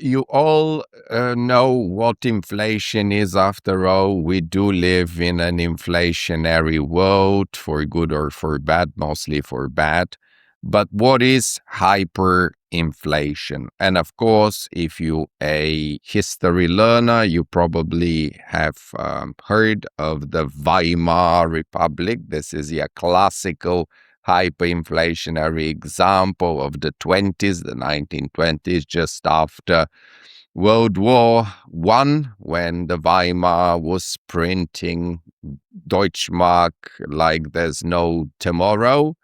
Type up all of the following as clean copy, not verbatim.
you all know what inflation is after all. We do live in an inflationary world, for good or for bad, mostly for bad. But what is hyperinflation? And of course, if you a history learner, you probably have heard of the Weimar Republic. This is a classical hyperinflationary example of the 20s, the 1920s, just after World War One, when the Weimar was printing Deutschmark like there's no tomorrow.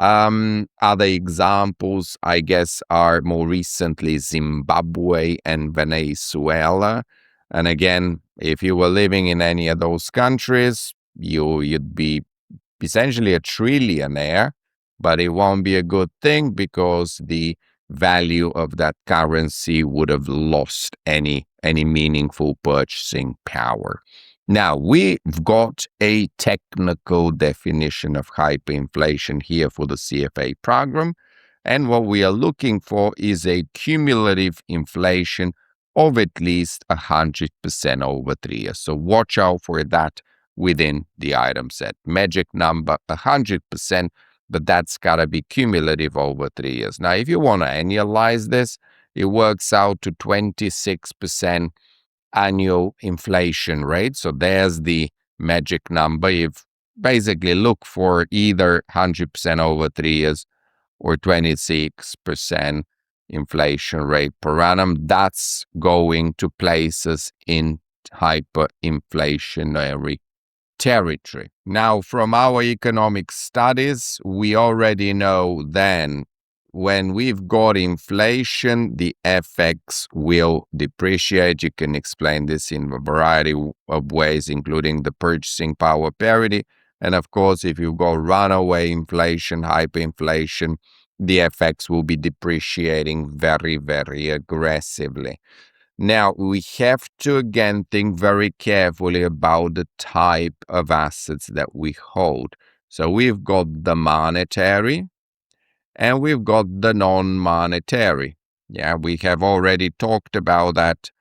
Other examples, I guess, are more recently Zimbabwe and Venezuela. And again, if you were living in any of those countries, you'd be essentially a trillionaire, but it won't be a good thing because the value of that currency would have lost any meaningful purchasing power. Now, we've got a technical definition of hyperinflation here for the CFA program, and what we are looking for is a cumulative inflation of at least 100% over 3 years. So watch out for that within the item set. Magic number 100%, but that's got to be cumulative over 3 years. Now, if you want to annualize this, it works out to 26% annual inflation rate. So there's the magic number. You basically look for either 100% over 3 years or 26% inflation rate per annum. That's going to place us in hyperinflationary territory. Now, from our economic studies, we already know then when we've got inflation, the FX will depreciate. You can explain this in a variety of ways, including the purchasing power parity. And of course, if you've got runaway inflation, hyperinflation, the FX will be depreciating very, very aggressively. Now, we have to again think very carefully about the type of assets that we hold. So we've got the monetary and we've got the non-monetary. Yeah, we have already talked about that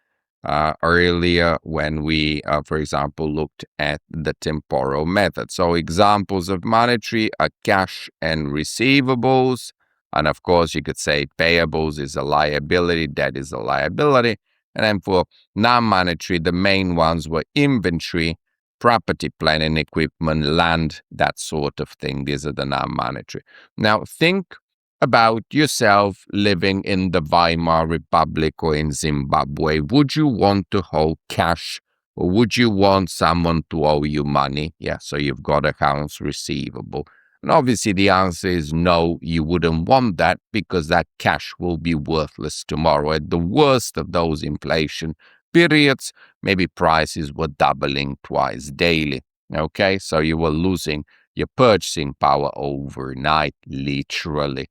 earlier when we, for example, looked at the temporal method. So examples of monetary are cash and receivables. And of course, you could say payables is a liability, debt is a liability. And then for non-monetary, the main ones were inventory, property, plant and equipment, land, that sort of thing. These are the non-monetary. Now, think about yourself living in the Weimar Republic or in Zimbabwe. Would you want to hold cash or would you want someone to owe you money? Yeah, so you've got accounts receivable. And obviously the answer is no, you wouldn't want that because that cash will be worthless tomorrow. At the worst of those inflation periods, maybe prices were doubling twice daily. Okay, so you were losing your purchasing power overnight, literally.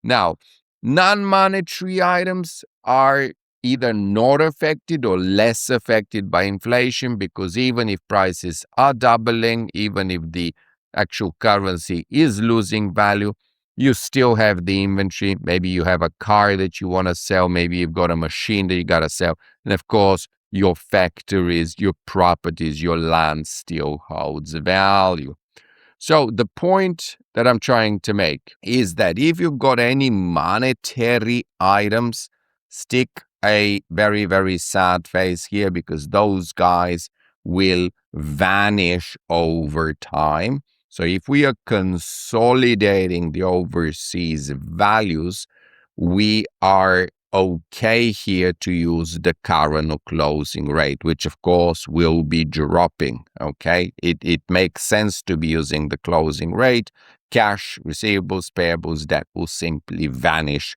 Now, non-monetary items are either not affected or less affected by inflation because even if prices are doubling, even if the actual currency is losing value, you still have the inventory. Maybe you have a car that you want to sell. Maybe you've got a machine that you got to sell. And of course, your factories, your properties, your land still holds value. So the point that I'm trying to make is that if you've got any monetary items, stick a very, very sad face here because those guys will vanish over time. So if we are consolidating the overseas values, we are okay here to use the current or closing rate, which of course will be dropping, okay? It makes sense to be using the closing rate. Cash, receivables, payables, that will simply vanish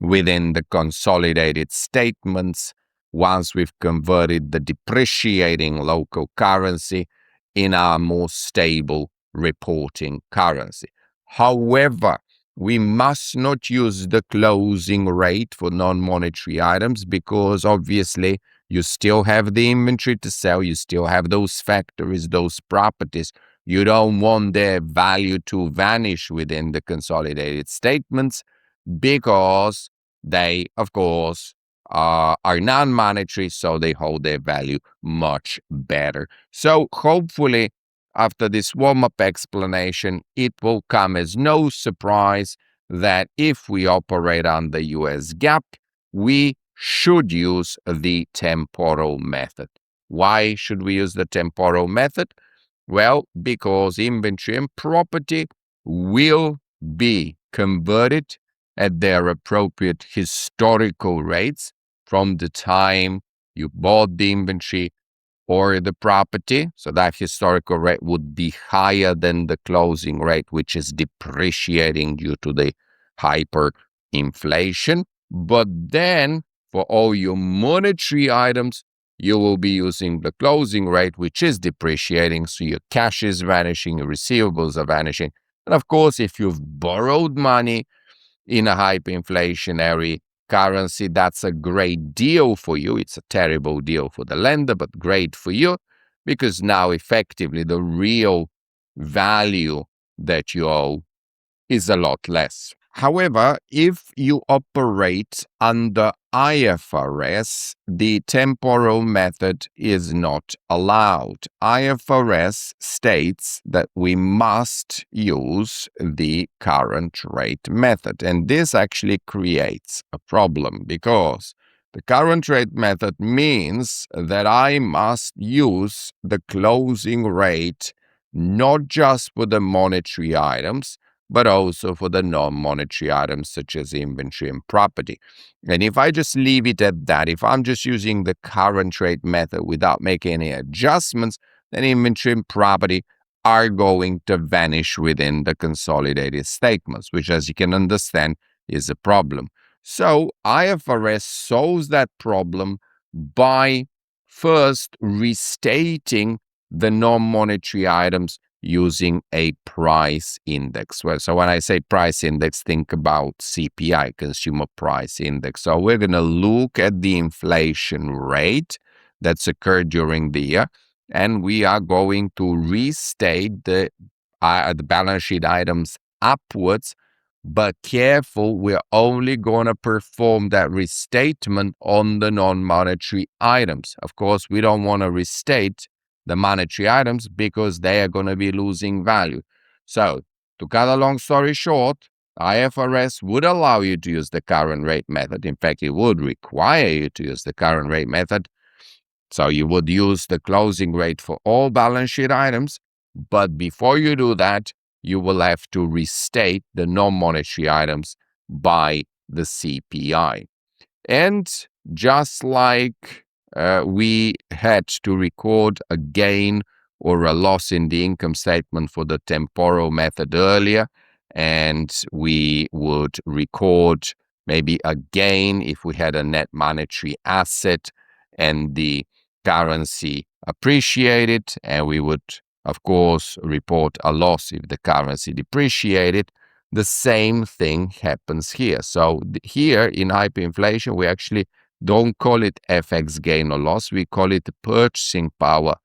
within the consolidated statements once we've converted the depreciating local currency in our more stable reporting currency. However, we must not use the closing rate for non-monetary items because obviously you still have the inventory to sell, you still have those factories, those properties. You don't want their value to vanish within the consolidated statements because they, of course, are non-monetary, so they hold their value much better. So hopefully, after this warm-up explanation, it will come as no surprise that if we operate under US GAAP, we should use the temporal method. Why should we use the temporal method? Well, because inventory and property will be converted at their appropriate historical rates from the time you bought the inventory or the property. So that historical rate would be higher than the closing rate, which is depreciating due to the hyperinflation. But then for all your monetary items, you will be using the closing rate, which is depreciating. So your cash is vanishing, your receivables are vanishing. And of course, if you've borrowed money in a hyperinflationary currency, that's a great deal for you. It's a terrible deal for the lender, but great for you, because now effectively the real value that you owe is a lot less. However, if you operate under IFRS, the temporal method is not allowed. IFRS states that we must use the current rate method, and this actually creates a problem because the current rate method means that I must use the closing rate not just for the monetary items, but also for the non-monetary items such as inventory and property. And if I just leave it at that, if I'm just using the current rate method without making any adjustments, then inventory and property are going to vanish within the consolidated statements, which, as you can understand, is a problem. So IFRS solves that problem by first restating the non-monetary items using a price index. Well, so when I say price index, think about CPI, Consumer Price Index. So we're going to look at the inflation rate that's occurred during the year, and we are going to restate the balance sheet items upwards. But careful, we're only going to perform that restatement on the non-monetary items. Of course, we don't want to restate the monetary items because they are going to be losing value. So, to cut a long story short, IFRS would allow you to use the current rate method. In fact, it would require you to use the current rate method. So you would use the closing rate for all balance sheet items. But before you do that, you will have to restate the non-monetary items by the CPI. And just like we had to record a gain or a loss in the income statement for the temporal method earlier, and we would record maybe a gain if we had a net monetary asset and the currency appreciated, and we would, of course, report a loss if the currency depreciated. The same thing happens here. So here in hyperinflation, we actually don't call it FX gain or loss. We call it purchasing power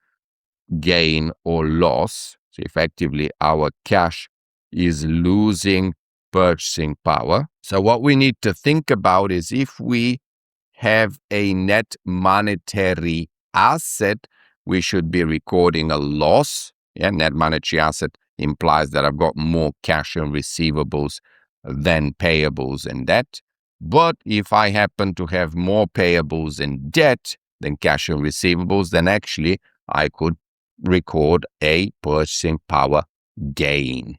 gain or loss. So effectively, our cash is losing purchasing power. So what we need to think about is if we have a net monetary asset, we should be recording a loss. Yeah, net monetary asset implies that I've got more cash and receivables than payables and debt. But if I happen to have more payables and debt than cash and receivables, then actually I could record a purchasing power gain.